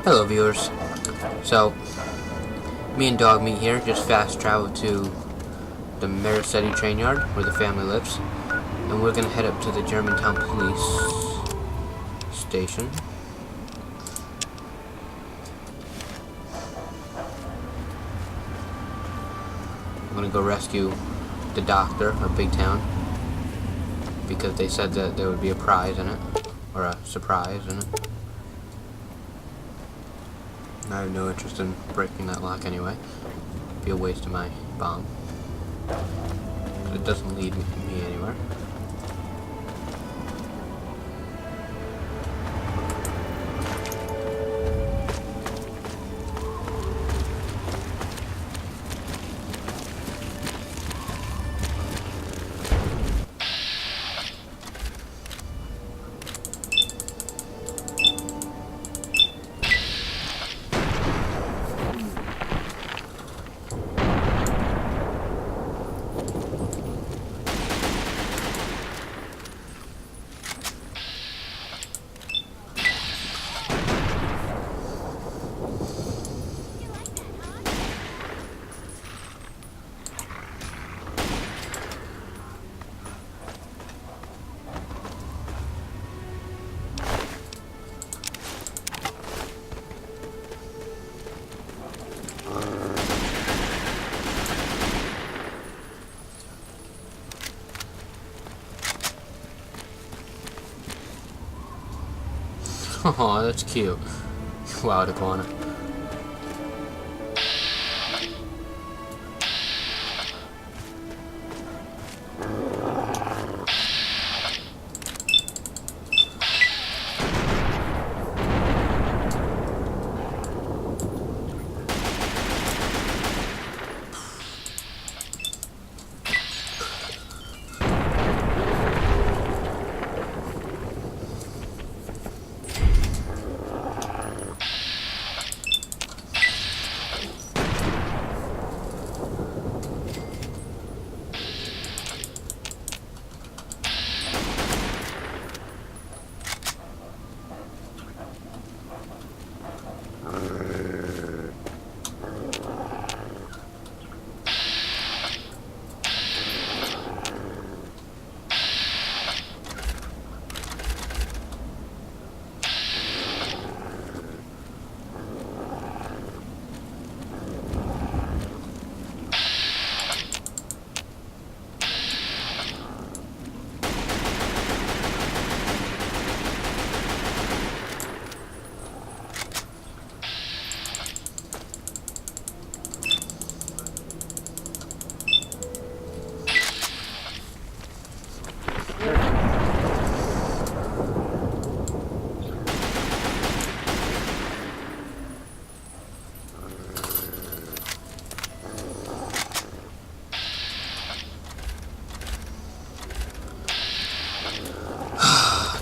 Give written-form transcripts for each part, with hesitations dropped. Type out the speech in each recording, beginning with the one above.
Hello viewers. So, me and Dog Meat here just fast traveled to the Maricetti train yard where the family lives, and we're gonna head up to the Germantown Police station. I'm gonna go rescue the doctor of Big Town because they said that there would be a prize in it, or a surprise in it. I have no interest in breaking that lock anyway. It'd be a waste of my bomb. Because it doesn't lead me anywhere. Oh, that's cute. Wow, the corner.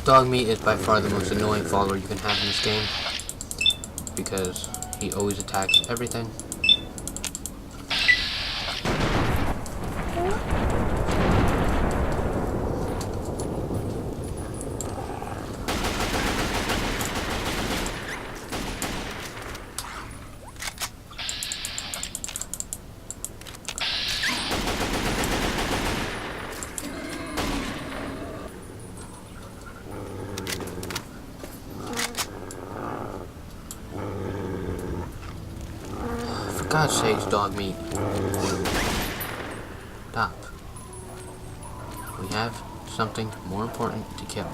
Dog Meat is by far the most annoying follower you can have in this game because he always attacks everything. For God's sakes, Dog Meat. Stop. We have something more important to kill.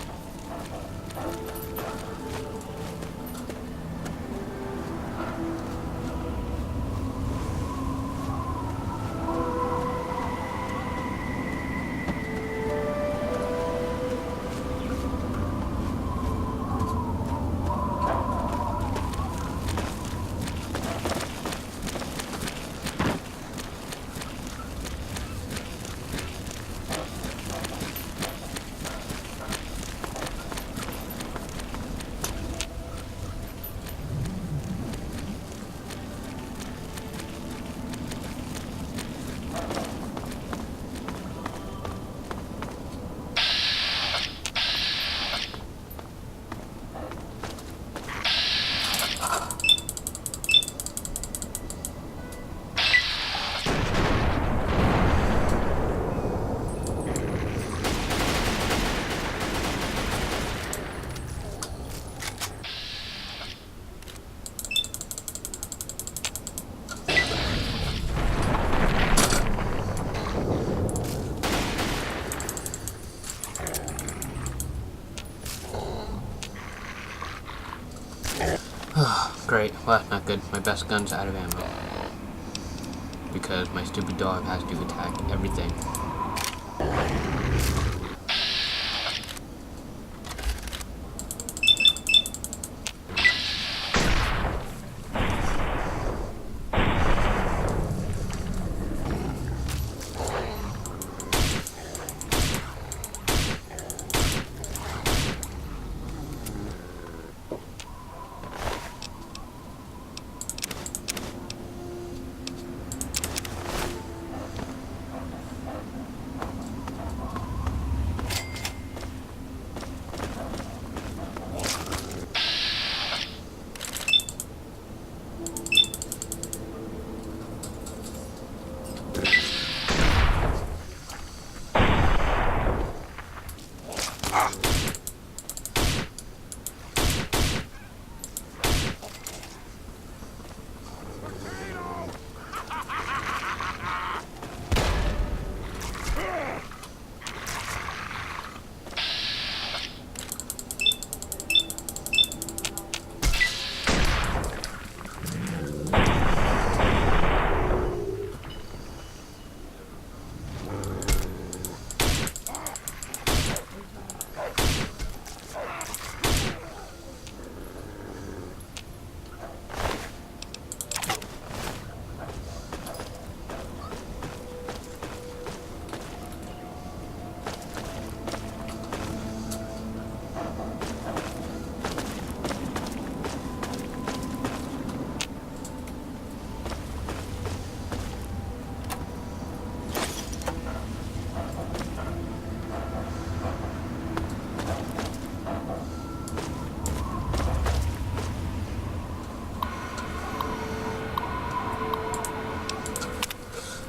Great. Well, that's not good. My best gun's out of ammo. Because my stupid dog has to attack everything.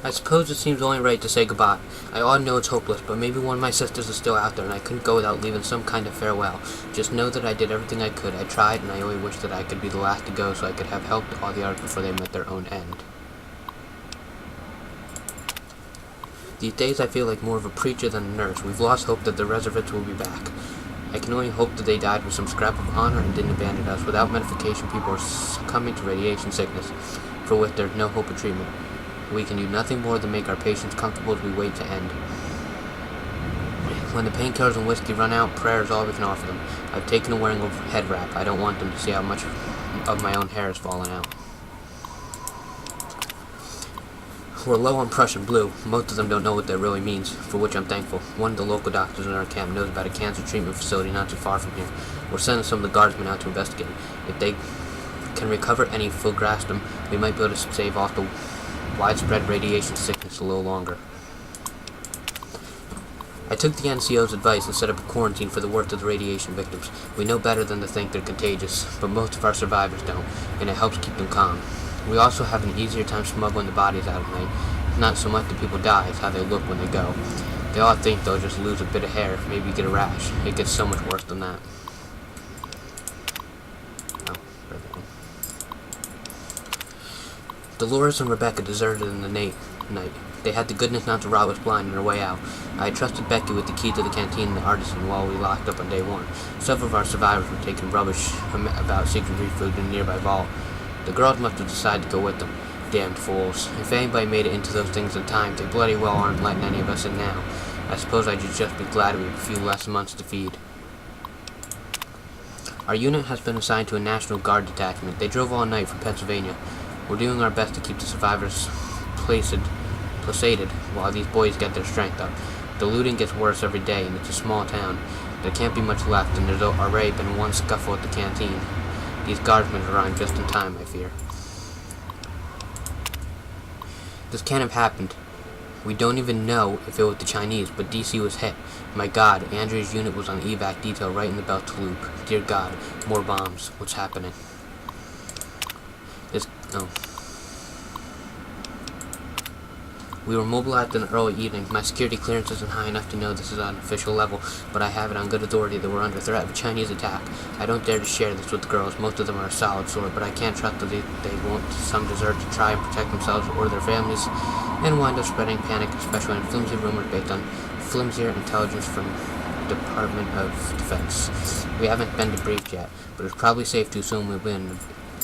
I suppose it seems only right to say goodbye. I all know it's hopeless, but maybe one of my sisters is still out there, and I couldn't go without leaving some kind of farewell. Just know that I did everything I could. I tried, and I only wish that I could be the last to go so I could have helped all the others before they met their own end. These days I feel like more of a preacher than a nurse. We've lost hope that the reservists will be back. I can only hope that they died with some scrap of honor and didn't abandon us. Without medication, people are succumbing to radiation sickness, for which there's no hope of treatment. We can do nothing more than make our patients comfortable as we wait to end. When the painkillers and whiskey run out, prayer is all we can offer them. I've taken to wearing a head wrap. I don't want them to see how much of my own hair has fallen out. We're low on Prussian blue. Most of them don't know what that really means, for which I'm thankful. One of the local doctors in our camp knows about a cancer treatment facility not too far from here. We're sending some of the guardsmen out to investigate. If they can recover any filgrastim, we might be able to save off the widespread radiation sickness a little longer. I took the NCO's advice and set up a quarantine for the worst of the radiation victims. We know better than to think they're contagious, but most of our survivors don't, and it helps keep them calm. We also have an easier time smuggling the bodies out at night. Not so much that people die, it's how they look when they go. They all think they'll just lose a bit of hair, maybe get a rash. It gets so much worse than that. Dolores and Rebecca deserted in the night. They had the goodness not to rob us blind on their way out. I had trusted Becky with the key to the canteen and the artisan while we locked up on day one. Several of our survivors were taking rubbish about secret food in a nearby vault. The girls must have decided to go with them. Damned fools. If anybody made it into those things in time, they bloody well aren't letting any of us in now. I suppose I should just be glad we have a few less months to feed. Our unit has been assigned to a National Guard detachment. They drove all night from Pennsylvania. We're doing our best to keep the survivors placated while these boys get their strength up. The looting gets worse every day, and it's a small town. There can't be much left, and there's already been one scuffle at the canteen. These guardsmen arrived just in time, I fear. This can't have happened. We don't even know if it was the Chinese, but DC was hit. My God, Andrea's unit was on evac detail right in the belt loop. Dear God, more bombs. What's happening? We were mobilized in the early evening. My security clearance isn't high enough to know this is on an official level, but I have it on good authority that we're under threat of a Chinese attack. I don't dare to share this with the girls. Most of them are a solid sort, but I can't trust that they won't some desert to try and protect themselves or their families and wind up spreading panic, especially when flimsy rumors based on flimsier intelligence from the Department of Defense. We haven't been debriefed yet, but it's probably safe to assume we'll be in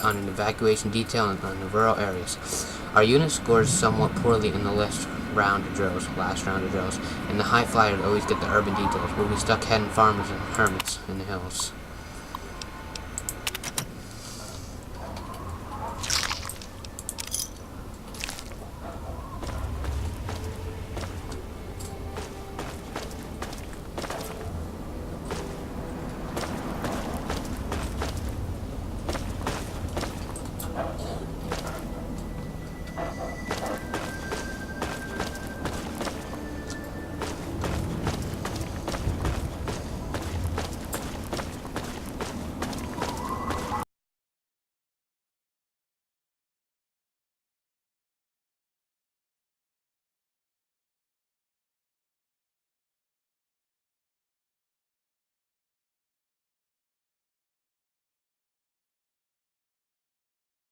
on an evacuation detail in the rural areas. Our unit scores somewhat poorly in the last round of drills, and the high flyers always get the urban details. We'll be stuck heading farmers and hermits in the hills.